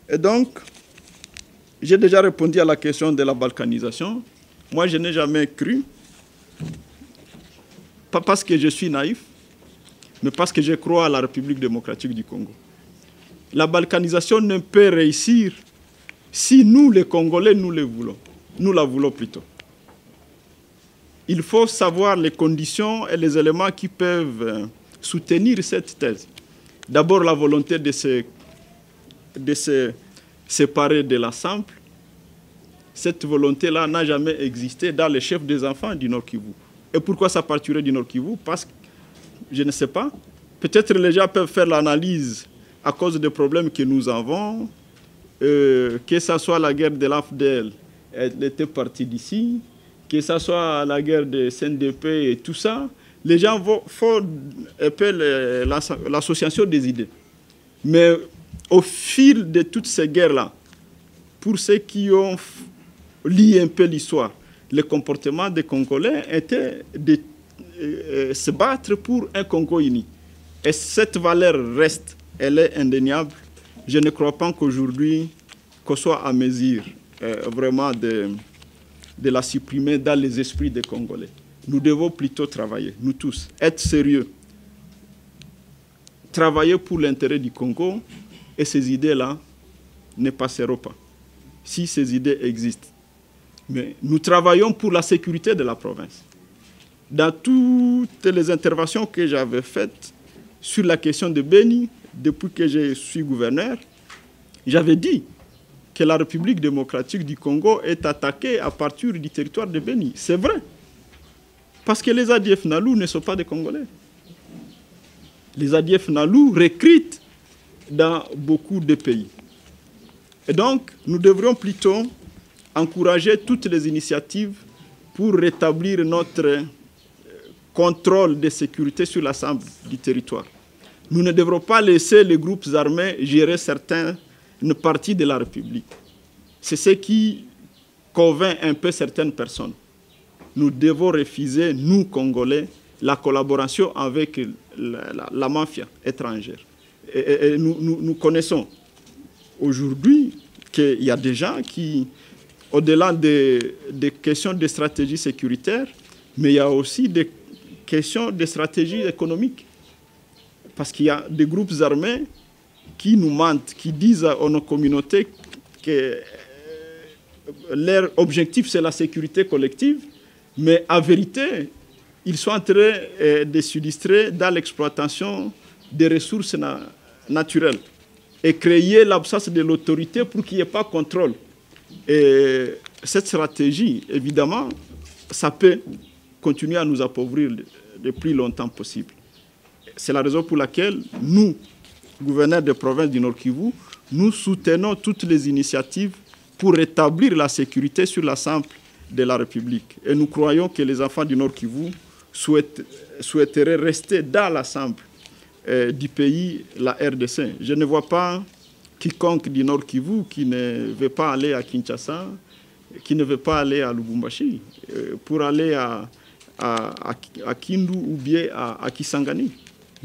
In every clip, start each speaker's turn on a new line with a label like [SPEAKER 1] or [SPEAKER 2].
[SPEAKER 1] Et donc, j'ai déjà répondu à la question de la balkanisation. Moi, je n'ai jamais cru, pas parce que je suis naïf, mais parce que je crois à la République démocratique du Congo. La balkanisation ne peut réussir si nous, les Congolais, nous la voulons plutôt. Il faut savoir les conditions et les éléments qui peuvent soutenir cette thèse. D'abord, la volonté de se séparer de la simple. Cette volonté-là n'a jamais existé dans les chefs des enfants du Nord Kivu. Et pourquoi ça partirait du Nord Kivu? Parce que, je ne sais pas, peut-être les gens peuvent faire l'analyse à cause des problèmes que nous avons, que ce soit la guerre de l'AFDEL, elle était partie d'ici, que ce soit la guerre de CNDP et tout ça, les gens font appeler l'association des idées. Mais au fil de toutes ces guerres-là, pour ceux qui ont lié un peu l'histoire, le comportement des Congolais était de se battre pour un Congo uni. Et cette valeur reste, elle est indéniable. Je ne crois pas qu'aujourd'hui, qu'on soit à mesure vraiment de la supprimer dans les esprits des Congolais. Nous devons plutôt travailler, nous tous, être sérieux. Travailler pour l'intérêt du Congo, et ces idées-là ne passeront pas, si ces idées existent. Mais nous travaillons pour la sécurité de la province. Dans toutes les interventions que j'avais faites sur la question de Beni, depuis que je suis gouverneur, j'avais dit que la République démocratique du Congo est attaquée à partir du territoire de Beni. C'est vrai. Parce que les ADF Nalou ne sont pas des Congolais. Les ADF Nalou recrutent dans beaucoup de pays. Et donc, nous devrions plutôt encourager toutes les initiatives pour rétablir notre contrôle de sécurité sur l'ensemble du territoire. Nous ne devrons pas laisser les groupes armés gérer une partie de la République. C'est ce qui convainc un peu certaines personnes. Nous devons refuser, nous, Congolais, la collaboration avec la mafia étrangère. Et nous connaissons aujourd'hui qu'il y a des gens qui, au-delà des questions de stratégie sécuritaire, mais il y a aussi des questions de stratégie économique. Parce qu'il y a des groupes armés qui nous mentent, qui disent à nos communautés que leur objectif, c'est la sécurité collective, mais en vérité, ils sont en train de s'illustrer dans l'exploitation des ressources naturelles et créer l'absence de l'autorité pour qu'il n'y ait pas de contrôle. Et cette stratégie, évidemment, ça peut continuer à nous appauvrir le plus longtemps possible. C'est la raison pour laquelle nous, gouverneurs de province du Nord Kivu, nous soutenons toutes les initiatives pour rétablir la sécurité sur l'ensemble de la République. Et nous croyons que les enfants du Nord Kivu souhaiteraient rester dans l'ensemble du pays, la RDC. Je ne vois pas quiconque du Nord Kivu qui ne veut pas aller à Kinshasa, qui ne veut pas aller à Lubumbashi, pour aller à Kindu ou bien à Kisangani.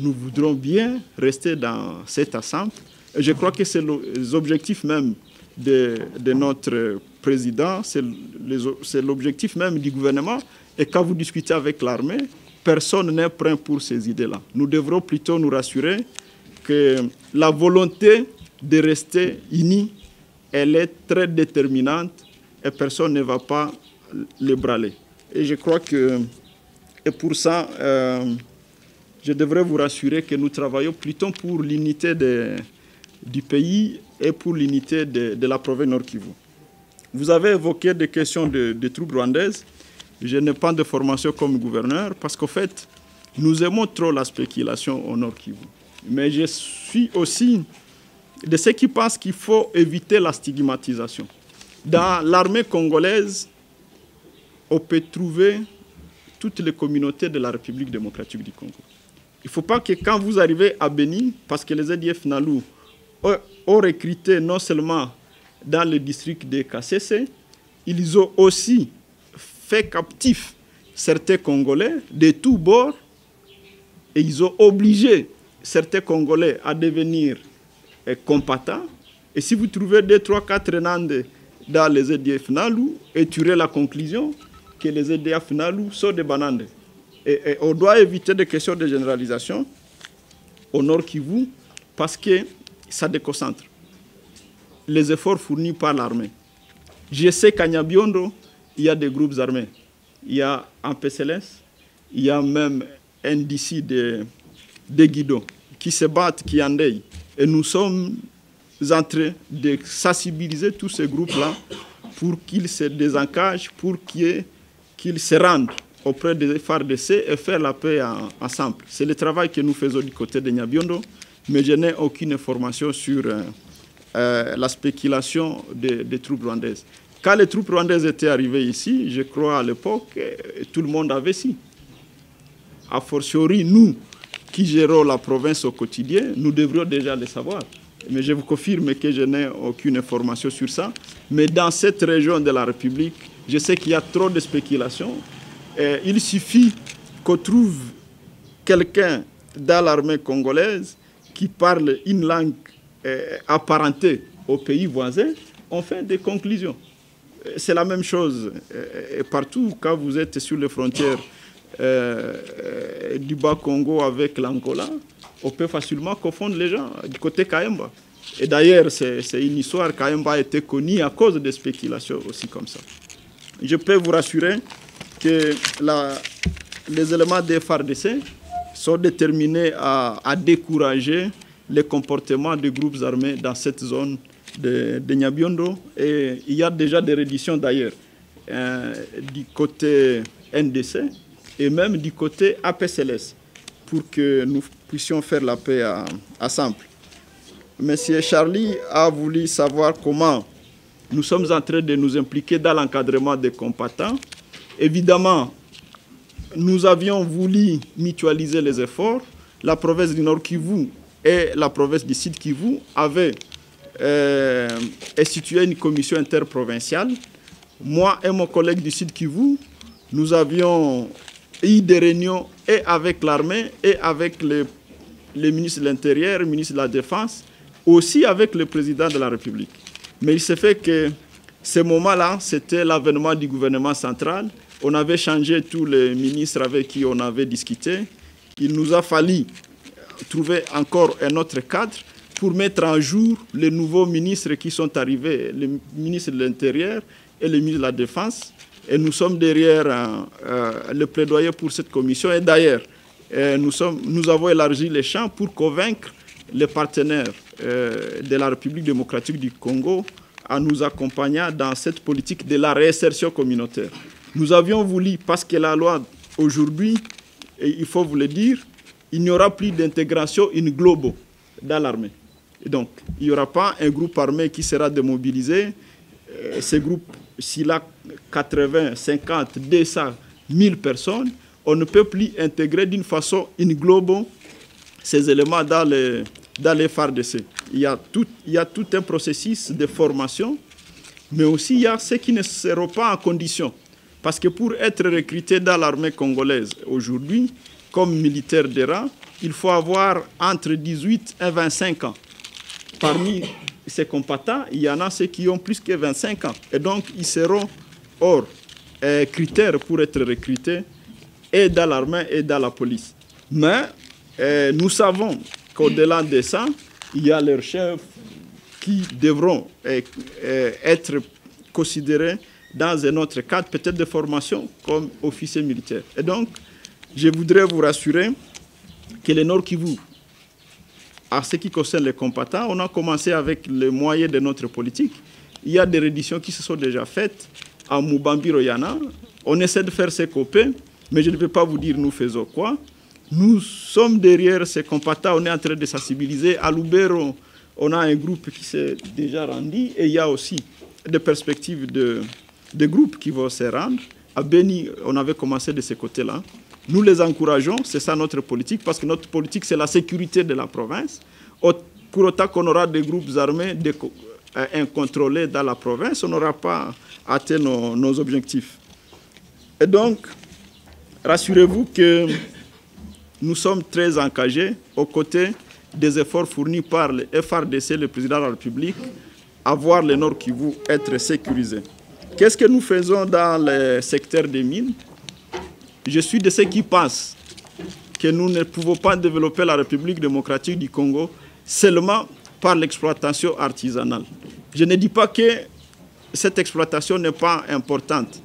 [SPEAKER 1] Nous voudrons bien rester dans cette ensemble. Et je crois que c'est l'objectif même de notre président, c'est l'objectif même du gouvernement. Et quand vous discutez avec l'armée, personne n'est prêt pour ces idées-là. Nous devrons plutôt nous rassurer que la volonté de rester unis, elle est très déterminante et personne ne va pas l'ébranler. Et je crois que, et pour ça, je devrais vous rassurer que nous travaillons plutôt pour l'unité du pays et pour l'unité de la province Nord Kivu. Vous avez évoqué des questions de troupes rwandaises. Je n'ai pas de formation comme gouverneur parce qu'en fait, nous aimons trop la spéculation au Nord Kivu. Mais je suis aussi de ceux qui pensent qu'il faut éviter la stigmatisation. Dans l'armée congolaise, on peut trouver toutes les communautés de la République démocratique du Congo. Il ne faut pas que quand vous arrivez à Beni, parce que les ADF Nalou ont recruté non seulement dans le district de Kasese, ils ont aussi fait captif certains Congolais de tous bords et ils ont obligé certains Congolais à devenir combattants Et si vous trouvez 2, 3, 4 Renandais dans les EDF Nalou, et tirez la conclusion que les EDF Nalou sont des Banandais. Et on doit éviter des questions de généralisation au Nord Kivu parce que ça déconcentre les efforts fournis par l'armée. Je sais qu'à Nyabiondo, il y a des groupes armés. Il y a un PCLS, il y a même un d'ici de Guido qui se battent, qui endeuillent. Et nous sommes en train de sensibiliser tous ces groupes-là pour qu'ils se désencagent, pour qu'ils se rendent auprès des FARDC et faire la paix ensemble. C'est le travail que nous faisons du côté de Nyabiondo, mais je n'ai aucune information sur la spéculation des troupes rwandaises. Quand les troupes rwandaises étaient arrivées ici, je crois à l'époque, tout le monde avait si. A fortiori, nous qui gérons la province au quotidien, nous devrions déjà le savoir. Mais je vous confirme que je n'ai aucune information sur ça. Mais dans cette région de la République, je sais qu'il y a trop de spéculations. Il suffit qu'on trouve quelqu'un dans l'armée congolaise qui parle une langue apparentée aux pays voisins, on fait des conclusions. C'est la même chose partout quand vous êtes sur les frontières du Bas-Congo avec l'Angola, on peut facilement confondre les gens du côté Kaemba. Et d'ailleurs, c'est une histoire, Kaemba a été connue à cause des spéculations aussi comme ça. Je peux vous rassurer que les éléments des FARDC sont déterminés à décourager les comportements des groupes armés dans cette zone de Nyabiondo. Et il y a déjà des redditions d'ailleurs du côté NDC et même du côté APCLS pour que nous puissions faire la paix ensemble. Monsieur Charlie a voulu savoir comment nous sommes en train de nous impliquer dans l'encadrement des combattants. Évidemment, nous avions voulu mutualiser les efforts. La province du Nord Kivu et la province du Sud Kivu avaient institué une commission interprovinciale. Moi et mon collègue du Sud Kivu, nous avions eu des réunions et avec l'armée et avec les ministres de l'Intérieur, le ministre de la Défense, aussi avec le président de la République. Mais il s'est fait que ce moment-là, c'était l'avènement du gouvernement central. On avait changé tous les ministres avec qui on avait discuté. Il nous a fallu trouver encore un autre cadre pour mettre en jour les nouveaux ministres qui sont arrivés, le ministre de l'Intérieur et le ministre de la Défense. Et nous sommes derrière le plaidoyer pour cette commission. Et d'ailleurs, nous avons élargi les champs pour convaincre les partenaires de la République démocratique du Congo en nous accompagnant dans cette politique de la réinsertion communautaire. Nous avions voulu, parce que la loi aujourd'hui, et il faut vous le dire, il n'y aura plus d'intégration in globo dans l'armée. Et donc, il n'y aura pas un groupe armé qui sera démobilisé. Ces groupes, s'il a 80, 50, 200, 1000 personnes, on ne peut plus intégrer d'une façon in globo ces éléments dans les FARDC. Il y a tout un processus de formation, mais aussi il y a ceux qui ne seront pas en condition. Parce que pour être recruté dans l'armée congolaise aujourd'hui, comme militaire de rang, il faut avoir entre 18 et 25 ans. Parmi ces combattants, il y en a ceux qui ont plus que 25 ans. Et donc, ils seront hors critères pour être recrutés et dans l'armée et dans la police. Mais nous savons qu'au-delà de ça, il y a leurs chefs qui devront être considérés dans un autre cadre, peut-être de formation, comme officiers militaires. Et donc, je voudrais vous rassurer que le Nord Kivu, à ce qui concerne les combattants, on a commencé avec les moyens de notre politique. Il y a des redditions qui se sont déjà faites à Mubambi-Royana. On essaie de faire ses copains, mais je ne peux pas vous dire nous faisons quoi. Nous sommes derrière ces combattants, on est en train de sensibiliser. À Lubero, on a un groupe qui s'est déjà rendu et il y a aussi des perspectives de groupes qui vont se rendre. À Beni, on avait commencé de ce côté-là. Nous les encourageons, c'est ça notre politique, parce que notre politique, c'est la sécurité de la province. Pour autant qu'on aura des groupes armés incontrôlés dans la province, on n'aura pas atteint nos objectifs. Et donc, rassurez-vous que nous sommes très engagés aux côtés des efforts fournis par le FARDC, le président de la République, à voir le Nord Kivu être sécurisé. Qu'est-ce que nous faisons dans le secteur des mines? Je suis de ceux qui pensent que nous ne pouvons pas développer la République démocratique du Congo seulement par l'exploitation artisanale. Je ne dis pas que cette exploitation n'est pas importante,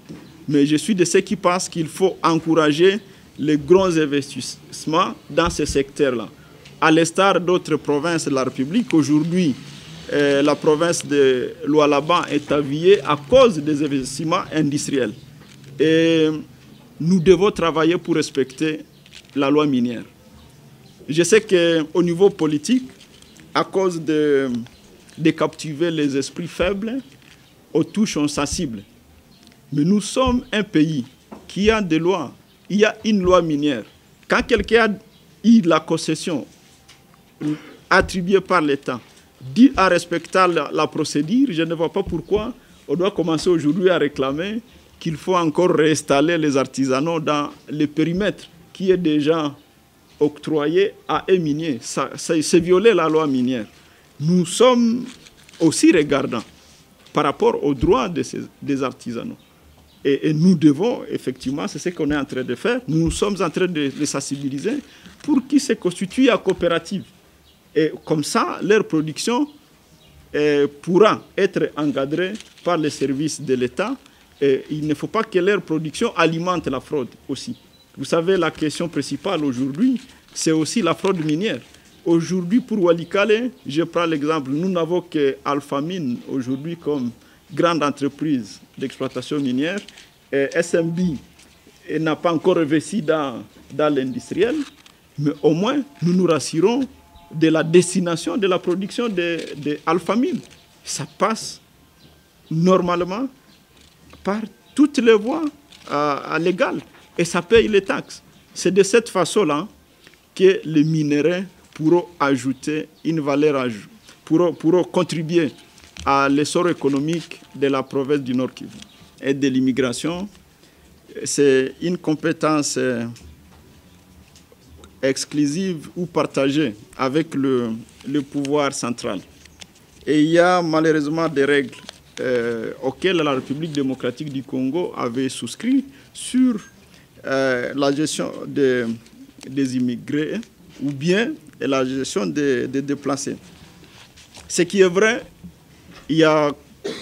[SPEAKER 1] mais je suis de ceux qui pensent qu'il faut encourager les grands investissements dans ce secteur-là. À l'instar d'autres provinces de la République, aujourd'hui, la province de Lualaba est avillée à cause des investissements industriels. Et nous devons travailler pour respecter la loi minière. Je sais qu'au niveau politique, à cause de captiver les esprits faibles, aux touches sensibles. Mais nous sommes un pays qui a des lois. Il y a une loi minière. Quand quelqu'un a eu la concession attribuée par l'État, dit à respecter la procédure, je ne vois pas pourquoi on doit commencer aujourd'hui à réclamer qu'il faut encore réinstaller les artisanaux dans le périmètre qui est déjà octroyé à un minier. C'est violer la loi minière. Nous sommes aussi regardants par rapport aux droits des artisanaux. Et nous devons, effectivement, c'est ce qu'on est en train de faire, nous sommes en train de les sensibiliser pour qu'ils se constituent en coopérative. Et comme ça, leur production pourra être encadrée par les services de l'État. Et il ne faut pas que leur production alimente la fraude aussi. Vous savez, la question principale aujourd'hui, c'est aussi la fraude minière. Aujourd'hui, pour Walikale, je prends l'exemple, nous n'avons que Alpha Mine aujourd'hui comme grande entreprise d'exploitation minière. Et SMB n'a pas encore investi dans l'industriel, mais au moins, nous nous rassurons de la destination de la production de Alpha Mine. Ça passe normalement par toutes les voies légales et ça paye les taxes. C'est de cette façon-là que les minéraux pourront ajouter une valeur ajoutée, pourront contribuer à l'essor économique de la province du Nord Kivu. Et de l'immigration, c'est une compétence exclusive ou partagée avec le pouvoir central. Et il y a malheureusement des règles auxquelles la République démocratique du Congo avait souscrit sur la gestion des immigrés ou bien la gestion des déplacés. Ce qui est vrai, il y a,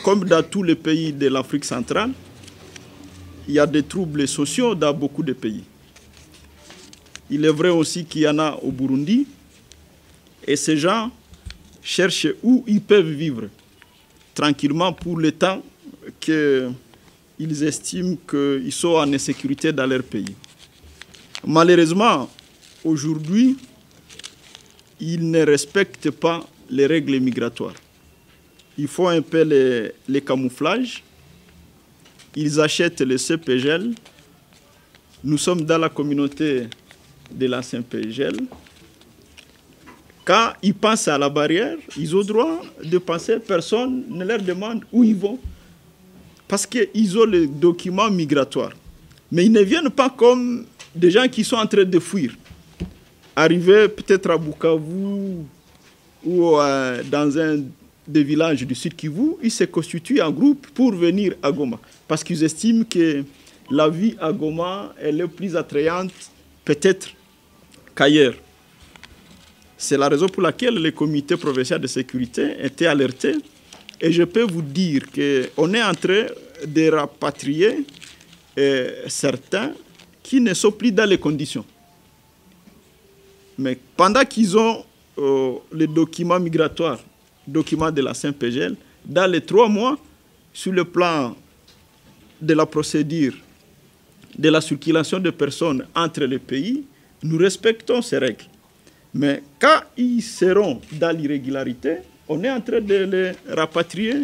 [SPEAKER 1] comme dans tous les pays de l'Afrique centrale, il y a des troubles sociaux dans beaucoup de pays. Il est vrai aussi qu'il y en a au Burundi. Et ces gens cherchent où ils peuvent vivre tranquillement pour le temps qu'ils estiment qu'ils sont en insécurité dans leur pays. Malheureusement, aujourd'hui, ils ne respectent pas les règles migratoires. Ils font un peu les camouflages. Ils achètent le CPGL. Nous sommes dans la communauté de la CPGL. Quand ils passent à la barrière, ils ont le droit de passer. Personne ne leur demande où ils vont. Parce qu'ils ont les documents migratoires. Mais ils ne viennent pas comme des gens qui sont en train de fuir. Arriver peut-être à Bukavu ou dans un des villages du Sud Kivu, ils se constituent en groupe pour venir à Goma. Parce qu'ils estiment que la vie à Goma elle est plus attrayante peut-être qu'ailleurs. C'est la raison pour laquelle le comité provincial de sécurité était alerté. Et je peux vous dire qu'on est en train de rapatrier certains qui ne sont plus dans les conditions. Mais pendant qu'ils ont les documents migratoires, documents de la CPGL, dans les 3 mois, sur le plan de la procédure, de la circulation de personnes entre les pays, nous respectons ces règles. Mais quand ils seront dans l'irrégularité, on est en train de les rapatrier.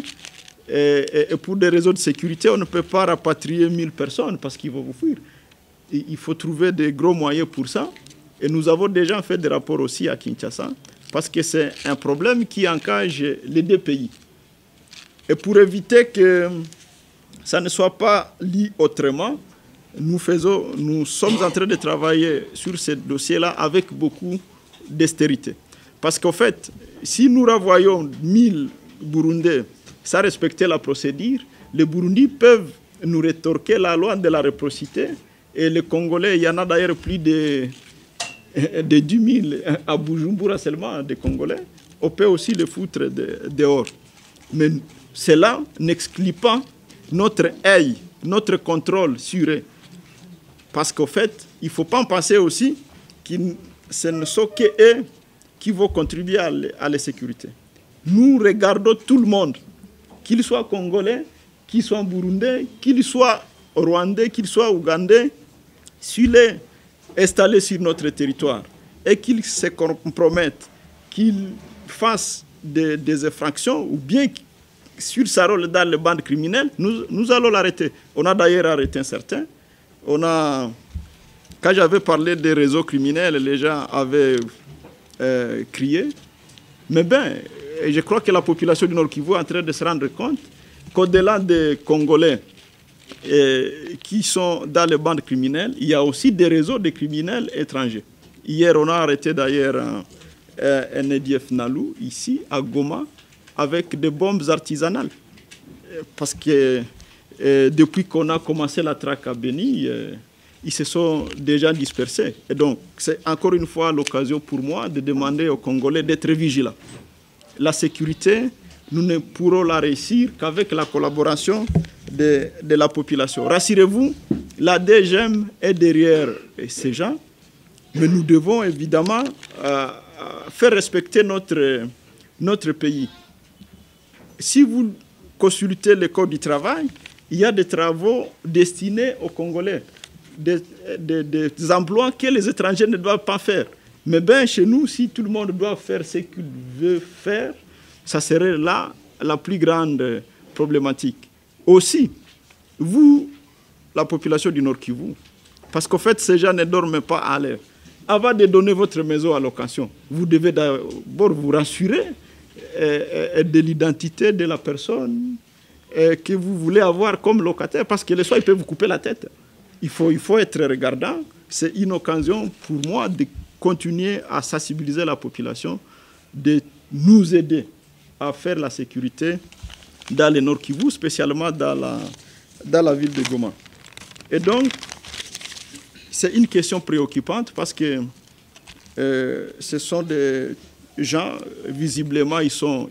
[SPEAKER 1] Et pour des raisons de sécurité, on ne peut pas rapatrier 1000 personnes parce qu'ils vont vous fuir. Il faut trouver des gros moyens pour ça. Et nous avons déjà fait des rapports aussi à Kinshasa parce que c'est un problème qui engage les 2 pays. Et pour éviter que ça ne soit pas lié autrement, nous sommes en train de travailler sur ce dossier-là avec beaucoup d'austérité. Parce qu'en fait, si nous renvoyons 1000 Burundais sans respecter la procédure, les Burundis peuvent nous rétorquer la loi de la réciprocité. Et les Congolais, il y en a d'ailleurs plus de 10 000 à Bujumbura seulement, des Congolais. On peut aussi les foutre dehors. Mais cela n'exclut pas notre œil, notre contrôle sur eux. Parce qu'au fait, il ne faut pas en penser aussi que ce ne sont qu'eux qui vont contribuer à la sécurité. Nous regardons tout le monde, qu'il soit congolais, qu'il soit burundais, qu'il soit rwandais, qu'il soit ougandais, s'il est installé sur notre territoire et qu'il se compromette, qu'il fasse des infractions ou bien sur sa rôle dans les bandes criminelles, nous allons l'arrêter. On a d'ailleurs arrêté certains. Quand j'avais parlé des réseaux criminels, les gens avaient crié. Mais je crois que la population du Nord Kivu est en train de se rendre compte qu'au-delà des Congolais qui sont dans les bandes criminelles, il y a aussi des réseaux de criminels étrangers. Hier, on a arrêté d'ailleurs un EDF Nalou, ici, à Goma, avec des bombes artisanales. Parce que depuis qu'on a commencé la traque à Beni, ils se sont déjà dispersés. Et donc, c'est encore une fois l'occasion pour moi de demander aux Congolais d'être vigilants. La sécurité, nous ne pourrons la réussir qu'avec la collaboration de la population. Rassurez-vous, la DGM est derrière ces gens, mais nous devons évidemment faire respecter notre pays. Si vous consultez le Code du travail, il y a des travaux destinés aux Congolais, des emplois que les étrangers ne doivent pas faire. Mais chez nous, si tout le monde doit faire ce qu'il veut faire, ça serait là la plus grande problématique. Aussi, vous, la population du Nord Kivu, parce qu'en fait, ces gens ne dorment pas à l'air. Avant de donner votre maison à location, vous devez d'abord vous rassurer de l'identité de la personne que vous voulez avoir comme locataire, parce que les soirs, ils peuvent vous couper la tête. Il faut être regardant. C'est une occasion pour moi de continuer à sensibiliser la population, de nous aider à faire la sécurité dans le Nord Kivu, spécialement dans la ville de Goma. Et donc, c'est une question préoccupante parce que ce sont des gens, visiblement, ils sont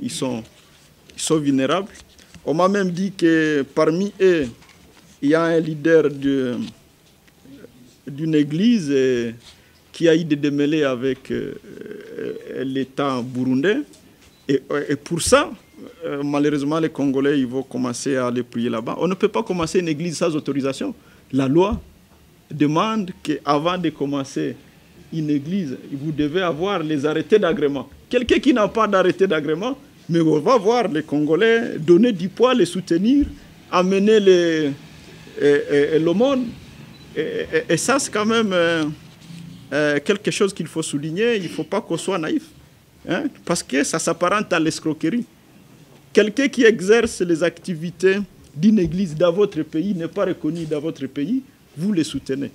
[SPEAKER 1] vulnérables. On m'a même dit que parmi eux, il y a un leader d'une église qui a eu des démêlés avec l'État burundais. Et pour ça, malheureusement, les Congolais ils vont commencer à aller prier là-bas. On ne peut pas commencer une église sans autorisation. La loi demande qu'avant de commencer une église, vous devez avoir les arrêtés d'agrément. Quelqu'un qui n'a pas d'arrêté d'agrément, mais on va voir les Congolais donner du poids, les soutenir, amener l'aumône. Et ça, c'est quand même quelque chose qu'il faut souligner. Il ne faut pas qu'on soit naïf, hein, parce que ça s'apparente à l'escroquerie. Quelqu'un qui exerce les activités d'une église dans votre pays n'est pas reconnu dans votre pays, vous les soutenez.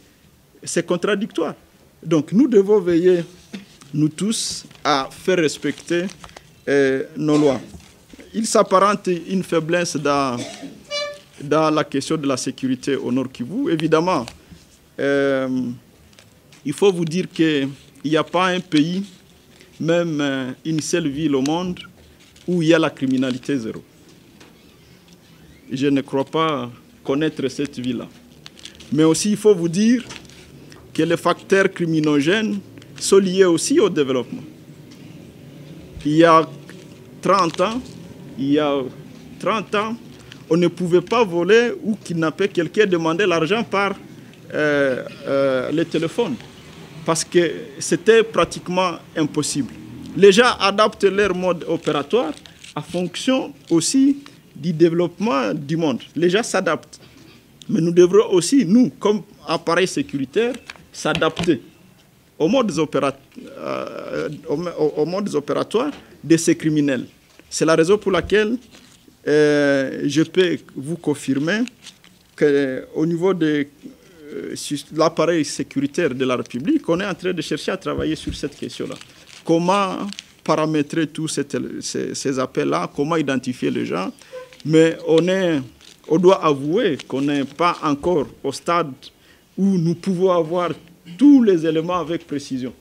[SPEAKER 1] C'est contradictoire. Donc nous devons veiller, nous tous, à faire respecter nos lois. Il s'apparente une faiblesse dans la question de la sécurité au Nord Kivu. Évidemment, il faut vous dire qu'il n'y a pas un pays, même une seule ville au monde, où il y a la criminalité zéro. Je ne crois pas connaître cette ville-là. Mais aussi, il faut vous dire que les facteurs criminogènes sont liés aussi au développement. Il y a 30 ans, on ne pouvait pas voler ou kidnapper quelqu'un, demander l'argent par le téléphone, parce que c'était pratiquement impossible. Les gens adaptent leur mode opératoire en fonction aussi du développement du monde. Les gens s'adaptent. Mais nous devrons aussi, nous, comme appareil sécuritaire, s'adapter aux modes opératoires de ces criminels. C'est la raison pour laquelle je peux vous confirmer qu'au niveau de l'appareil sécuritaire de la République, on est en train de chercher à travailler sur cette question-là. Comment paramétrer tous ces appels-là, comment identifier les gens Mais on doit avouer qu'on n'est pas encore au stade où nous pouvons avoir tous les éléments avec précision.